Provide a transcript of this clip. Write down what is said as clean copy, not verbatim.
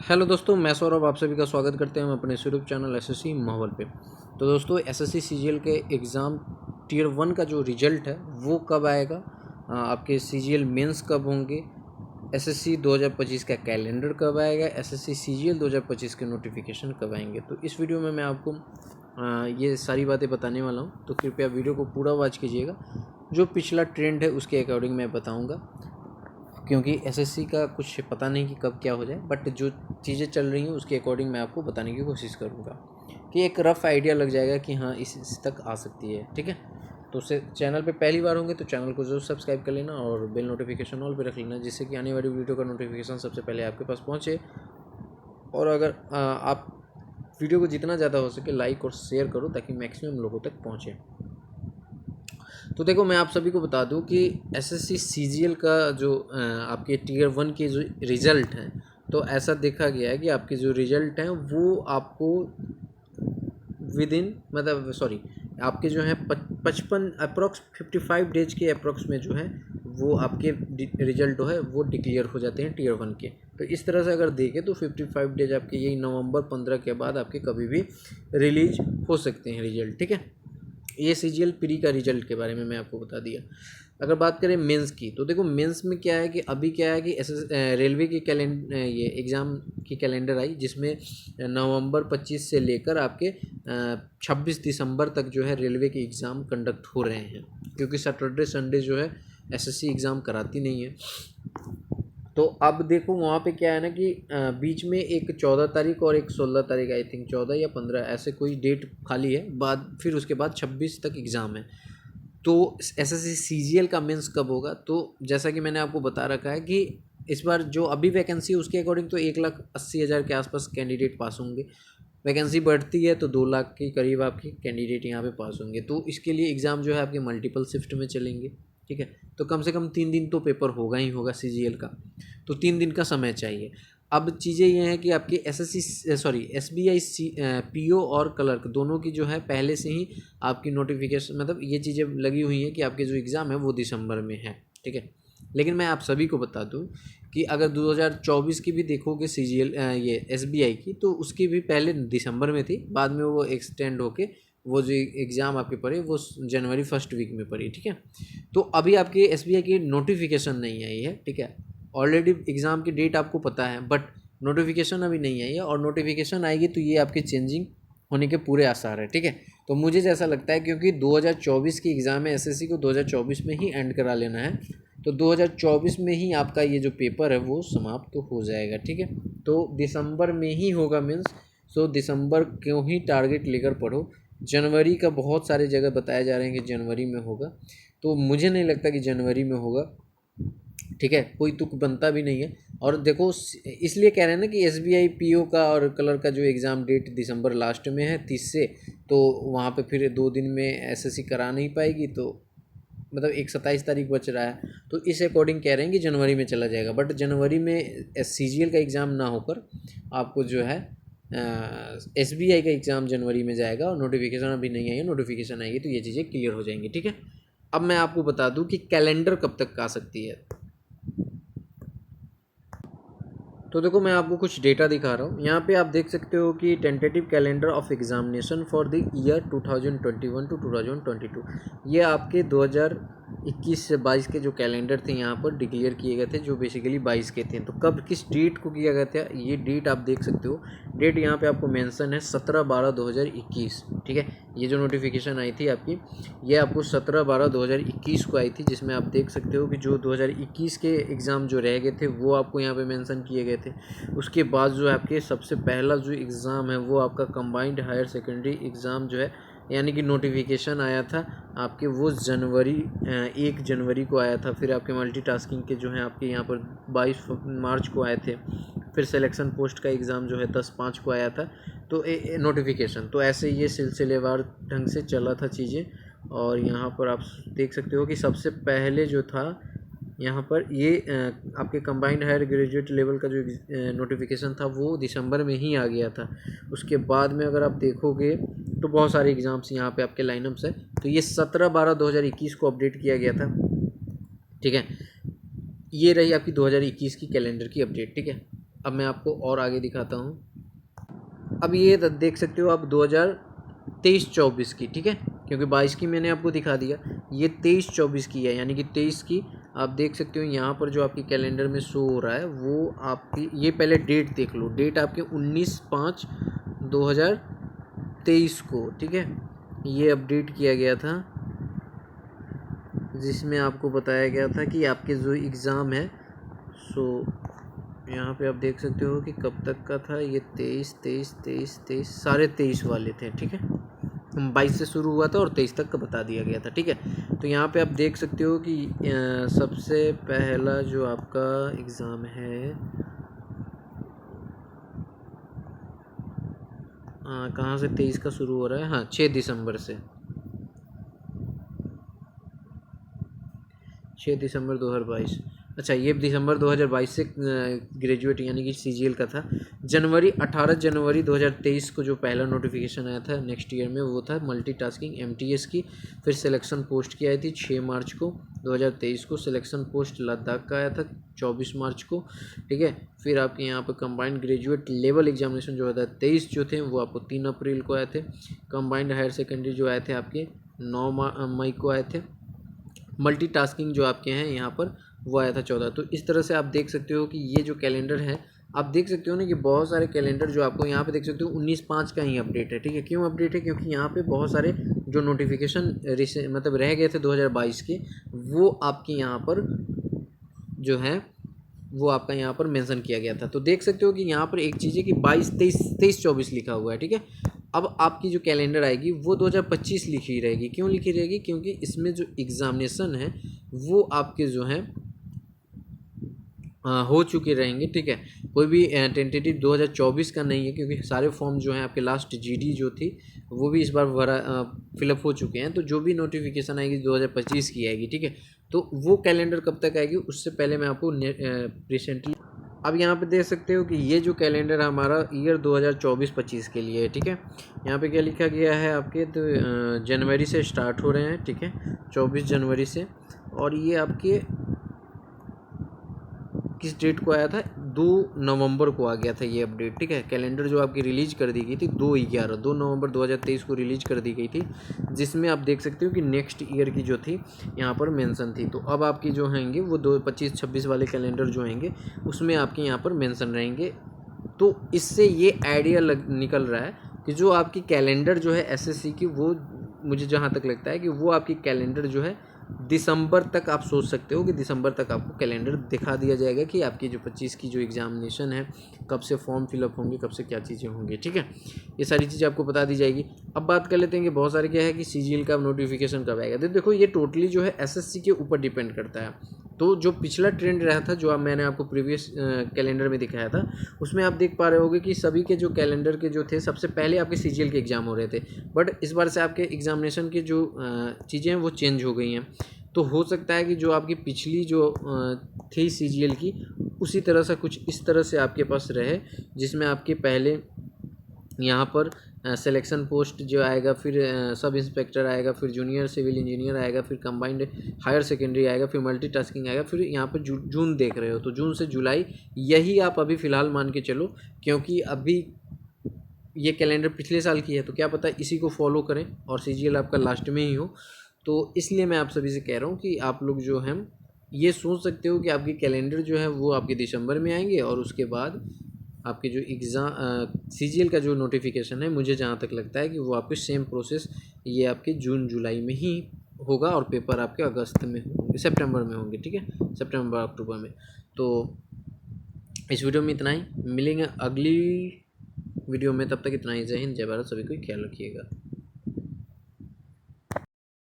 Hello दोस्तों, मैं सौरभ आप सभी का स्वागत करते हैं हम अपने यूट्यूब चैनल एसएससी माहौल पे। तो दोस्तों, एसएससी सीजीएल के एग्ज़ाम टियर 1 का जो रिजल्ट है वो कब आएगा, आपके सीजीएल मेंस कब होंगे, एसएससी 2025 का कैलेंडर कब आएगा, एसएससी सीजीएल 2025 के नोटिफिकेशन कब आएंगे, तो इस वीडियो में मैं आपको ये सारी बातें बताने वाला हूँ। तो कृपया वीडियो को पूरा वॉच कीजिएगा। जो पिछला ट्रेंड है उसके अकॉर्डिंग मैं बताऊँगा, क्योंकि एसएससी का कुछ पता नहीं कि कब क्या हो जाए, बट जो चीज़ें चल रही हैं उसके अकॉर्डिंग मैं आपको बताने की कोशिश करूँगा कि एक रफ़ आइडिया लग जाएगा कि हाँ इस तक आ सकती है। ठीक है, तो उससे चैनल पे पहली बार होंगे तो चैनल को ज़रूर सब्सक्राइब कर लेना और बेल नोटिफिकेशन ऑल पे रख लेना, जिससे कि आने वाली वीडियो का नोटिफिकेशन सबसे पहले आपके पास पहुँचे। और अगर आप वीडियो को जितना ज़्यादा हो सके लाइक और शेयर करो ताकि मैक्सिमम लोगों तक पहुँचे। तो देखो, मैं आप सभी को बता दूं कि एसएससी सीजीएल का जो आपके टियर 1 के जो रिज़ल्ट हैं, तो ऐसा देखा गया है कि आपके जो रिज़ल्ट हैं वो आपको विद इन मतलब सॉरी आपके जो है 55 अप्रॉक्स 55 डेज के अप्रॉक्स में जो है वो आपके रिजल्ट जो है वो डिक्लेयर हो जाते हैं टियर 1 के। तो इस तरह से अगर देखें तो 55 डेज आपके यही नवंबर 15 के बाद आपके कभी भी रिलीज हो सकते हैं रिजल्ट। ठीक है, ये सीजीएल प्री का रिजल्ट के बारे में मैं आपको बता दिया। अगर बात करें मेंस की, तो देखो मेंस में क्या है कि अभी क्या है कि रेलवे की कैलेंडर ये एग्ज़ाम की कैलेंडर आई, जिसमें नवंबर 25 से लेकर आपके 26 दिसंबर तक जो है रेलवे के एग्ज़ाम कंडक्ट हो रहे हैं, क्योंकि सैटरडे संडे जो है एसएससी एग्ज़ाम कराती नहीं है। तो अब देखो वहाँ पे क्या है ना कि बीच में एक 14 तारीख और एक 16 तारीख, आई थिंक 14 या 15 ऐसे कोई डेट खाली है, बाद फिर उसके बाद 26 तक एग्ज़ाम है। तो एसएससी सीजीएल का मेंस कब होगा, तो जैसा कि मैंने आपको बता रखा है कि इस बार जो अभी वैकेंसी है उसके अकॉर्डिंग तो 1,80,000 के आसपास कैंडिडेट पास होंगे। वैकेंसी बढ़ती है तो 2 लाख के करीब आपके कैंडिडेट यहाँ पे पास होंगे। तो इसके लिए एग्ज़ाम जो है आपके मल्टीपल शिफ्ट में चलेंगे। ठीक है, तो कम से कम 3 दिन तो पेपर होगा ही होगा सीजीएल का, तो 3 दिन का समय चाहिए। अब चीज़ें ये हैं कि आपकी एसबीआई पीओ और क्लर्क दोनों की जो है पहले से ही आपकी नोटिफिकेशन मतलब ये चीज़ें लगी हुई हैं कि आपके जो एग्ज़ाम है वो दिसंबर में है। ठीक है, लेकिन मैं आप सभी को बता दूं कि अगर 2024 की भी देखोगे सीजीएल ये एसबीआई की, तो उसकी भी पहले दिसंबर में थी, बाद में वो एक्सटेंड होके वो जो एग्ज़ाम आपके पड़े वो जनवरी फर्स्ट वीक में पड़ी। ठीक है, तो अभी आपकी एसबीआई की नोटिफिकेशन नहीं आई है। ठीक है, ऑलरेडी एग्ज़ाम की डेट आपको पता है, बट नोटिफिकेशन अभी नहीं आई है, और नोटिफिकेशन आएगी तो ये आपकी चेंजिंग होने के पूरे आसार है। ठीक है, तो मुझे जैसा लगता है क्योंकि 2024 की एग्ज़ाम है, एसएससी को 2024 में ही एंड करा लेना है, तो 2024 में ही आपका ये जो पेपर है वो समाप्त तो हो जाएगा। ठीक है, तो दिसंबर में ही होगा मीन्स, सो दिसंबर क्यों ही टारगेट लेकर पढ़ो। जनवरी का बहुत सारे जगह बताए जा रहे हैं कि जनवरी में होगा, तो मुझे नहीं लगता कि जनवरी में होगा। ठीक है, कोई तुक बनता भी नहीं है। और देखो इसलिए कह रहे हैं ना कि एसबीआई पीओ का और कलर का जो एग्ज़ाम डेट दिसंबर लास्ट में है 30 से, तो वहाँ पे फिर 2 दिन में एसएससी करा नहीं पाएगी, तो मतलब एक 27 तारीख बच रहा है, तो इस अकॉर्डिंग कह रहे हैं कि जनवरी में चला जाएगा। बट जनवरी में सीजीएल का एग्ज़ाम ना होकर आपको जो है एसबीआई का एग्ज़ाम जनवरी में जाएगा, और नोटिफिकेशन अभी नहीं आई है, नोटिफिकेशन आएगी तो ये चीज़ें क्लियर हो जाएंगी। ठीक है, अब मैं आपको बता दूं कि कैलेंडर कब तक आ सकती है। तो देखो, मैं आपको कुछ डेटा दिखा रहा हूँ। यहाँ पे आप देख सकते हो कि tentative calendar of examination for the year 2021 to 2022, ये आपके 2021 से 22 के जो कैलेंडर थे यहाँ पर डिक्लेयर किए गए थे, जो बेसिकली 22 के थे। तो कब किस डेट को किया गया था ये डेट आप देख सकते हो। डेट यहाँ पे आपको मेंशन है 17/12/2021। ठीक है, ये जो नोटिफिकेशन आई थी आपकी, ये आपको 17/12/2021 को आई थी, जिसमें आप देख सकते हो कि जो 2021 के एग्ज़ाम जो रह गए थे वो आपको यहाँ पे मेंशन किए गए थे। उसके बाद जो आपके सबसे पहला जो एग्ज़ाम है वो आपका कंबाइंड हायर सेकेंडरी एग्ज़ाम जो है, यानी कि नोटिफिकेशन आया था आपके वो 1 जनवरी को आया था। फिर आपके मल्टीटास्किंग के जो हैं आपके यहाँ पर 22 मार्च को आए थे। फिर सिलेक्शन पोस्ट का एग्ज़ाम जो है 10/5 को आया था, तो नोटिफिकेशन। तो ऐसे ये सिलसिलेवार ढंग से चला था चीज़ें। और यहाँ पर आप देख सकते हो कि सबसे पहले जो था यहाँ पर ये आपके कंबाइंड हायर ग्रेजुएट लेवल का जो नोटिफिकेशन था वो दिसंबर में ही आ गया था। उसके बाद में अगर आप देखोगे तो बहुत सारे एग्ज़ाम्स यहाँ पे आपके लाइनअप्स है। तो ये 17/12/2021 को अपडेट किया गया था। ठीक है, ये रही आपकी 2021 की कैलेंडर की अपडेट। ठीक है, अब मैं आपको और आगे दिखाता हूँ। अब ये देख सकते हो आप 2023-24 की, ठीक है, क्योंकि 22 की मैंने आपको दिखा दिया, ये 23-24 की है, यानी कि 23 की आप देख सकते हो यहाँ पर जो आपकी कैलेंडर में शो हो रहा है वो आपकी, ये पहले डेट देख लो, डेट आपके 19/5/2023 को, ठीक है, ये अपडेट किया गया था, जिसमें आपको बताया गया था कि आपके जो एग्ज़ाम है, सो यहाँ पे आप देख सकते हो कि कब तक का था ये, 23 सारे 23 वाले थे, ठीक है, 22 से शुरू हुआ था और 23 तक का बता दिया गया था, ठीक है। तो यहाँ पे आप देख सकते हो कि सबसे पहला जो आपका एग्ज़ाम है, कहाँ से 23 का शुरू हो रहा है, हाँ 6 दिसंबर से, 6 दिसंबर 2022। अच्छा, ये दिसंबर 2022 से ग्रेजुएट यानी कि सीजीएल का था। 18 जनवरी 2023 को जो पहला नोटिफिकेशन आया था नेक्स्ट ईयर में, वो था मल्टीटास्किंग एमटीएस की। फिर सिलेक्शन पोस्ट की आई थी 6 मार्च को 2023 को। सिलेक्शन पोस्ट लद्दाख का आया था 24 मार्च को, ठीक है। फिर आपके यहाँ पर कंबाइंड ग्रेजुएट लेवल एग्जामिनेशन 2023 जो थे वो आपको 3 अप्रैल को आए थे। कंबाइंड हायर सेकेंडरी जो आए थे आपके 9 मई को आए थे। मल्टीटास्किंग जो आपके हैं यहाँ पर वो आया था 14। तो इस तरह से आप देख सकते हो कि ये जो कैलेंडर है, आप देख सकते हो ना कि बहुत सारे कैलेंडर जो आपको यहाँ पे देख सकते हो 19/5 का ही अपडेट है, ठीक है। क्यों अपडेट है? क्योंकि यहाँ पे बहुत सारे जो नोटिफिकेशन मतलब रह गए थे 2022 के, वो आपके यहाँ पर जो है वो आपका यहाँ पर मेंशन किया गया था। तो देख सकते हो कि यहाँ पर एक चीज़ है कि 22, 23, 23-24 लिखा हुआ है, ठीक है। अब आपकी जो कैलेंडर आएगी वो 2025 लिखी रहेगी। क्यों लिखी रहेगी? क्योंकि इसमें जो एग्ज़ामिनेशन है वो आपके जो हैं हो चुके रहेंगे, ठीक है। कोई भी टेंटेटिव 2024 का नहीं है, क्योंकि सारे फॉर्म जो हैं आपके लास्ट जीडी जो थी वो भी इस बार फिलअप हो चुके हैं। तो जो भी नोटिफिकेशन आएगी 2025 की आएगी, ठीक है। तो वो कैलेंडर कब तक आएगी उससे पहले मैं आपको रिसेंटली, अब यहाँ पे देख सकते हो कि ये जो कैलेंडर हमारा ईयर 2024-25 के लिए है, ठीक है। यहाँ पे क्या लिखा गया है आपके, तो जनवरी से स्टार्ट हो रहे हैं, ठीक है, 24 जनवरी से। और ये आपके किस डेट को आया था? 2 नवंबर को आ गया था ये अपडेट, ठीक है। कैलेंडर जो आपकी रिलीज कर दी गई थी 2 नवंबर 2023 को रिलीज कर दी गई थी, जिसमें आप देख सकते हो कि नेक्स्ट ईयर की जो थी यहाँ पर मेंशन थी। तो अब आपकी जो हैंगे वो 25-26 वाले कैलेंडर जो हैंगे उसमें आपके यहाँ पर मेंशन रहेंगे। तो इससे ये आइडिया निकल रहा है कि जो आपकी कैलेंडर जो है एसएससी की, वो मुझे जहाँ तक लगता है कि वो आपकी कैलेंडर जो है दिसंबर तक आप सोच सकते हो कि दिसंबर तक आपको कैलेंडर दिखा दिया जाएगा कि आपकी जो 25 की जो एग्जामिनेशन है कब से फॉर्म फिलअप होंगे, कब से क्या चीज़ें होंगी, ठीक है। ये सारी चीज़ें आपको बता दी जाएगी। अब बात कर लेते हैं कि बहुत सारे क्या है कि सीजीएल का नोटिफिकेशन कब आएगा। तो देखो ये टोटली जो है एसएससी के ऊपर डिपेंड करता है। तो जो पिछला ट्रेंड रहा था, जो मैंने आपको प्रीवियस कैलेंडर में दिखाया था, उसमें आप देख पा रहे होगे कि सभी के जो कैलेंडर के जो थे सबसे पहले आपके सीजीएल के एग्ज़ाम हो रहे थे। बट इस बार से आपके एग्जामिनेशन की जो चीज़ें हैं वो चेंज हो गई हैं। तो हो सकता है कि जो आपकी पिछली जो थी सीजीएल की, उसी तरह से कुछ इस तरह से आपके पास रहे, जिसमें आपके पहले यहाँ पर सिलेक्शन पोस्ट जो आएगा, फिर सब इंस्पेक्टर आएगा, फिर जूनियर सिविल इंजीनियर आएगा, फिर कंबाइंड हायर सेकेंडरी आएगा, फिर मल्टीटास्किंग आएगा, फिर यहाँ पर जून देख रहे हो तो जून से जुलाई, यही आप अभी फ़िलहाल मान के चलो, क्योंकि अभी ये कैलेंडर पिछले साल की है। तो क्या पता इसी को फॉलो करें और सीजीएल आपका लास्ट में ही हो। तो इसलिए मैं आप सभी से कह रहा हूँ कि आप लोग जो हैं ये सोच सकते हो कि आपकी कैलेंडर जो है वो आपके दिसंबर में आएंगे, और उसके बाद आपके जो एग्ज़ाम सीजीएल का जो नोटिफिकेशन है, मुझे जहाँ तक लगता है कि वो आपके सेम प्रोसेस ये आपके जून जुलाई में ही होगा, और पेपर आपके अगस्त में होंगे, सितंबर में होंगे, ठीक है, सितंबर अक्टूबर में। तो इस वीडियो में इतना ही, मिलेंगे अगली वीडियो में, तब तक इतना ही। जय हिंद, जय भारत, सभी को ख्याल रखिएगा।